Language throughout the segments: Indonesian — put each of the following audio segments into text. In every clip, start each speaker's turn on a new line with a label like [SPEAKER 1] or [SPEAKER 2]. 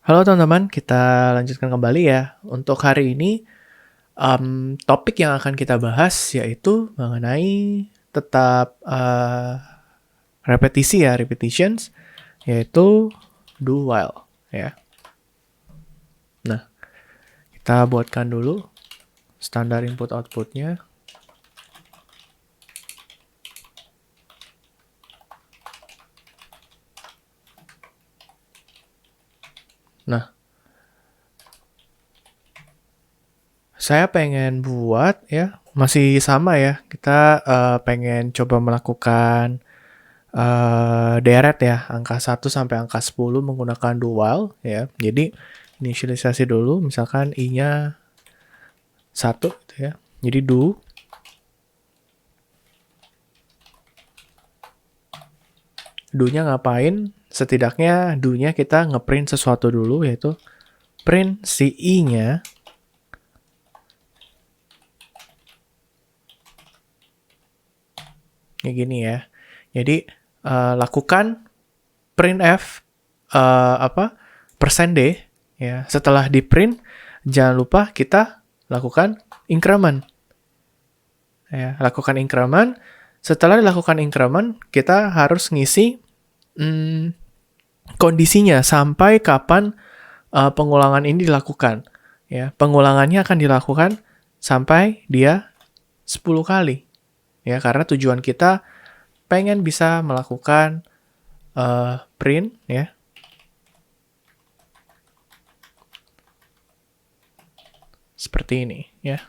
[SPEAKER 1] Halo teman-teman, kita lanjutkan kembali ya. Untuk hari ini, topik yang akan kita bahas yaitu mengenai tetap repetisi ya, repetitions, yaitu do while ya. Nah, kita buatkan dulu standar input outputnya. Nah, saya pengen buat ya, masih sama ya. Kita pengen coba melakukan deret ya, angka 1 sampai angka 10 menggunakan do while ya. Jadi inisialisasi dulu, misalkan i-nya 1 gitu ya. Jadi do-nya ngapain? Setidaknya do-nya kita ngeprint sesuatu dulu, yaitu print si i-nya kayak gini ya. Jadi lakukan printf %d ya. Setelah di print, jangan lupa kita lakukan increment. Ya, lakukan increment. Setelah dilakukan increment, kita harus ngisi kondisinya sampai kapan pengulangan ini dilakukan. Ya, pengulangannya akan dilakukan sampai dia 10 kali. Ya, karena tujuan kita pengen bisa melakukan print ya. Seperti ini ya.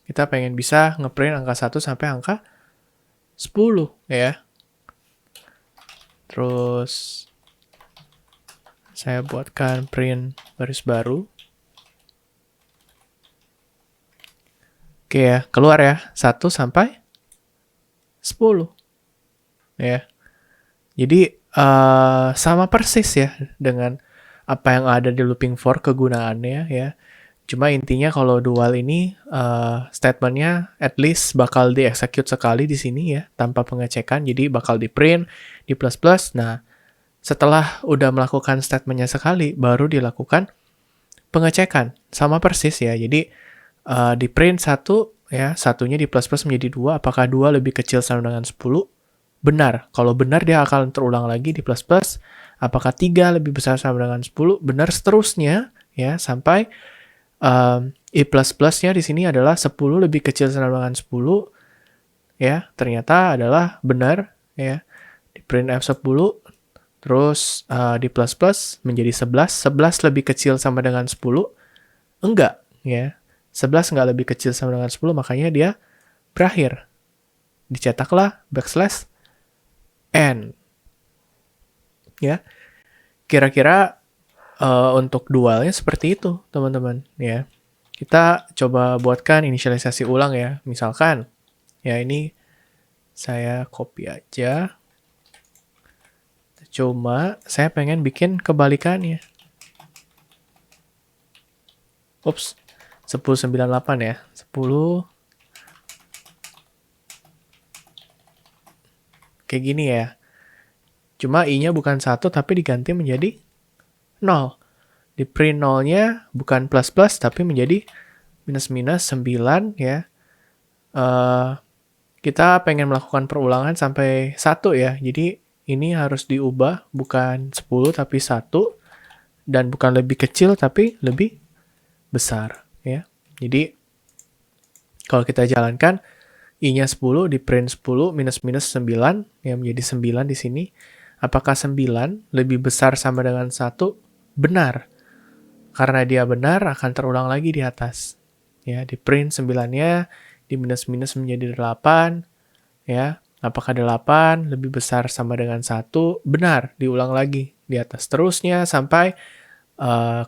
[SPEAKER 1] Kita pengen bisa ngeprint angka 1 sampai angka 10 ya. Terus saya buatkan print baris baru. Oke ya, keluar ya 1 sampai 10 ya. Jadi sama persis ya dengan apa yang ada di looping for kegunaannya ya. Cuma intinya kalau dual ini statementnya at least bakal di-execute sekali di sini ya, tanpa pengecekan. Jadi bakal di print, di plus plus. Nah, setelah udah melakukan statementnya sekali, baru dilakukan pengecekan. Sama persis ya. Jadi di print 1 ya, satunya di plus plus menjadi 2. Apakah 2 lebih kecil sama dengan 10? Benar. Kalau benar dia akan terulang lagi di plus plus. Apakah 3 lebih besar sama dengan 10? Benar, seterusnya ya sampai i plus plusnya di sini adalah 10 lebih kecil sama dengan 10 ya, ternyata adalah benar ya. Di print f10 terus di plus plus menjadi 11, 11 lebih kecil sama dengan 10? Enggak ya. 11 enggak lebih kecil sama dengan 10, makanya dia berakhir. Dicetaklah backslash n. Ya. Kira-kira untuk dualnya seperti itu, teman-teman ya. Kita coba buatkan inisialisasi ulang ya. Misalkan ya, ini saya copy aja. Cuma saya pengen bikin kebalikannya. Ups, 1098 ya. 10 kayak gini ya. Cuma i-nya bukan 1 tapi diganti menjadi 0. Di print 0-nya bukan plus plus tapi menjadi minus minus 9 ya. Kita pengen melakukan perulangan sampai 1 ya. Jadi ini harus diubah bukan 10 tapi 1 dan bukan lebih kecil tapi lebih besar ya. Jadi kalau kita jalankan i-nya 10 di print 10 minus minus 9 ya, menjadi 9 di sini. Apakah 9 lebih besar sama dengan 1? Benar. Karena dia benar, akan terulang lagi di atas. Ya, di print 9-nya, di minus-minus menjadi 8. Ya, apakah 8 lebih besar sama dengan 1? Benar, diulang lagi di atas. Terusnya sampai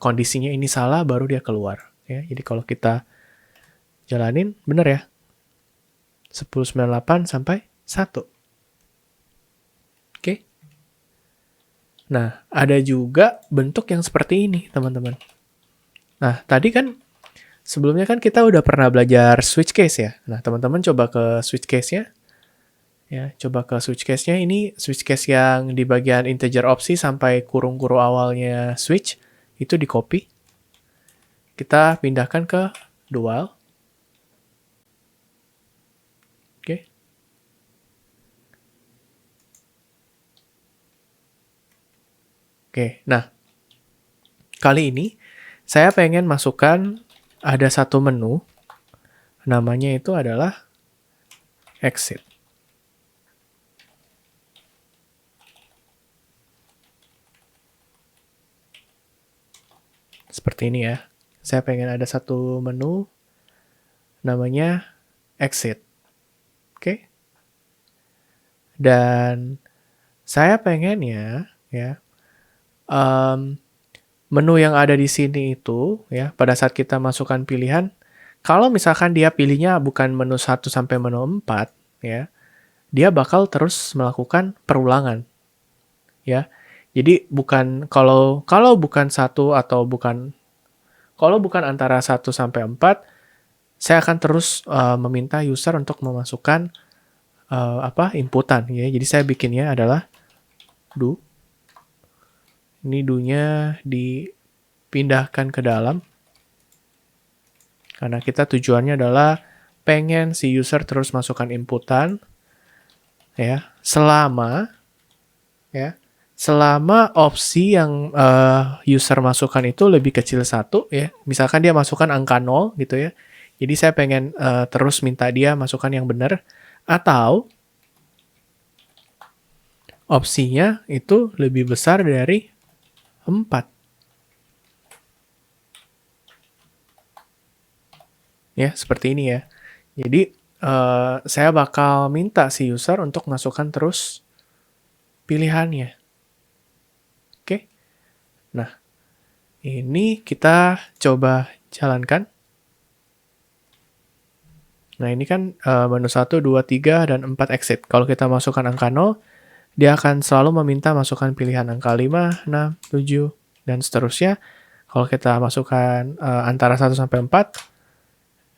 [SPEAKER 1] kondisinya ini salah, baru dia keluar. Ya, jadi kalau kita jalanin, benar ya. 1098 sampai 1. Oke. Nah, ada juga bentuk yang seperti ini, teman-teman. Nah, tadi kan sebelumnya kan kita udah pernah belajar switch case ya. Nah, teman-teman coba ke switch case-nya. Ya, coba ke switch case-nya. Ini switch case yang di bagian integer opsi sampai kurung-kurung awalnya switch. itu di copy. Kita pindahkan ke do while. Oke. Oke, nah kali ini saya pengen masukkan ada satu menu, namanya itu adalah exit. Seperti ini ya. Saya pengen ada satu menu, namanya exit. Oke. Dan saya pengennya ya, menu yang ada di sini itu ya, pada saat kita masukkan pilihan, kalau misalkan dia pilihnya bukan menu 1 sampai menu 4 ya, dia bakal terus melakukan perulangan. Ya. Jadi bukan kalau bukan 1 atau bukan antara 1 sampai 4, saya akan terus meminta user untuk memasukkan inputan ya. Jadi saya bikinnya adalah do. Ini do-nya dipindahkan ke dalam. Karena kita tujuannya adalah pengen si user terus masukkan inputan ya, selama opsi yang user masukkan itu lebih kecil 1 ya. Misalkan dia masukkan angka 0 gitu ya. Jadi saya pengen terus minta dia masukkan yang benar, atau opsinya itu lebih besar dari 4. Ya, seperti ini ya. Jadi saya bakal minta si user untuk masukkan terus pilihannya. Oke. Nah, ini kita coba jalankan. Nah, ini kan menu 1, 2, 3, dan 4 exit. Kalau kita masukkan angka 0, dia akan selalu meminta masukkan pilihan angka 5, 6, 7, dan seterusnya. Kalau kita masukkan antara 1 sampai 4,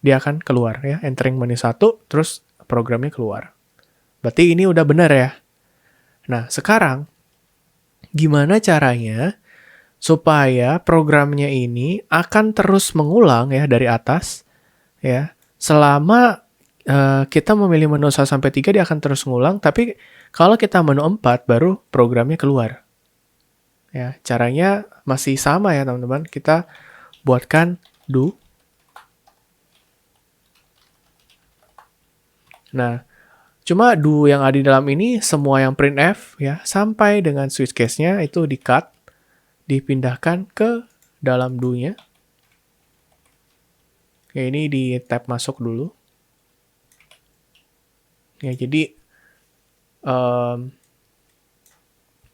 [SPEAKER 1] dia akan keluar ya. Entering menu 1, terus programnya keluar. Berarti ini udah benar ya. Nah, sekarang gimana caranya supaya programnya ini akan terus mengulang ya dari atas ya. Selama kita memilih menu 1 sampai 3, dia akan terus mengulang, tapi kalau kita menu 4 baru programnya keluar. Ya, caranya masih sama ya, teman-teman. Kita buatkan do. Nah, cuma do yang ada di dalam ini semua yang printf ya, sampai dengan switch case-nya itu di-cut, dipindahkan ke dalam do-nya. Oke, ini di tab masuk dulu. Ya, jadi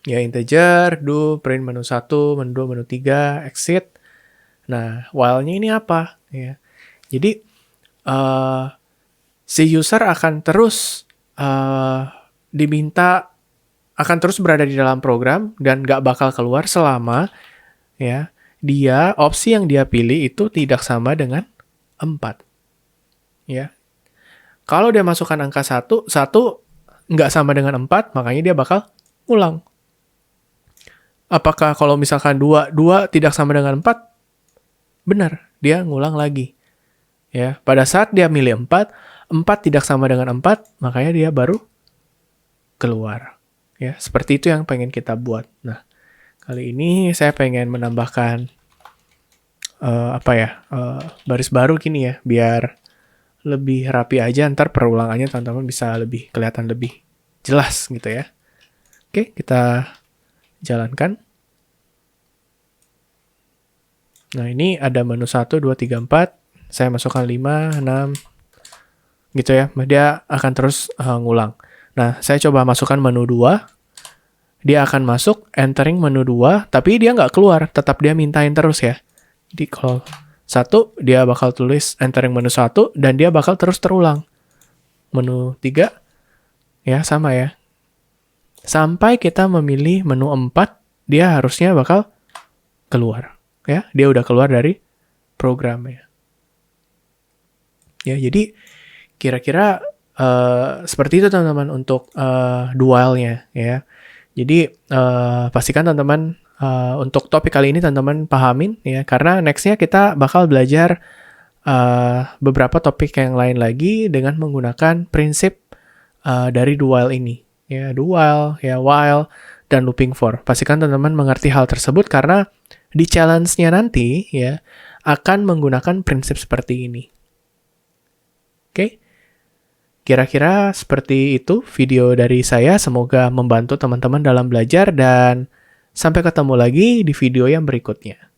[SPEAKER 1] ya integer, do, print menu 1, menu 2, menu 3, exit. Nah, while-nya ini apa? Ya. Jadi si user akan terus akan terus berada di dalam program dan nggak bakal keluar selama ya opsi yang dia pilih itu tidak sama dengan 4. Ya. Kalau dia masukkan angka 1 nggak sama dengan 4, makanya dia bakal ulang. Apakah kalau misalkan 2 tidak sama dengan 4? Benar, dia ngulang lagi. Ya, pada saat dia milih 4 tidak sama dengan 4, makanya dia baru keluar. Ya, seperti itu yang pengen kita buat. Nah, kali ini saya pengen menambahkan baris baru gini ya, biar lebih rapi aja, ntar perulangannya teman-teman bisa lebih kelihatan lebih jelas gitu ya. Oke, kita jalankan. Nah, ini ada menu 1, 2, 3, 4. Saya masukkan 5, 6, gitu ya. Dia akan terus ngulang. Nah, saya coba masukkan menu 2. Dia akan masuk, entering menu 2, tapi dia nggak keluar. Tetap dia mintain terus ya. Jadi kalau 1, dia bakal tulis entering menu 1, dan dia bakal terus terulang. Menu 3, ya sama ya. Sampai kita memilih menu 4, dia harusnya bakal keluar. Ya, dia udah keluar dari programnya. Ya, jadi kira-kira seperti itu teman-teman untuk do while-nya ya. Jadi pastikan teman-teman untuk topik kali ini teman-teman pahamin ya, karena nextnya kita bakal belajar beberapa topik yang lain lagi dengan menggunakan prinsip dari do while ini. Ya, do while, ya, while, dan looping for. Pastikan teman-teman mengerti hal tersebut karena di challenge-nya nanti ya akan menggunakan prinsip seperti ini. Oke? Kira-kira seperti itu video dari saya. Semoga membantu teman-teman dalam belajar dan sampai ketemu lagi di video yang berikutnya.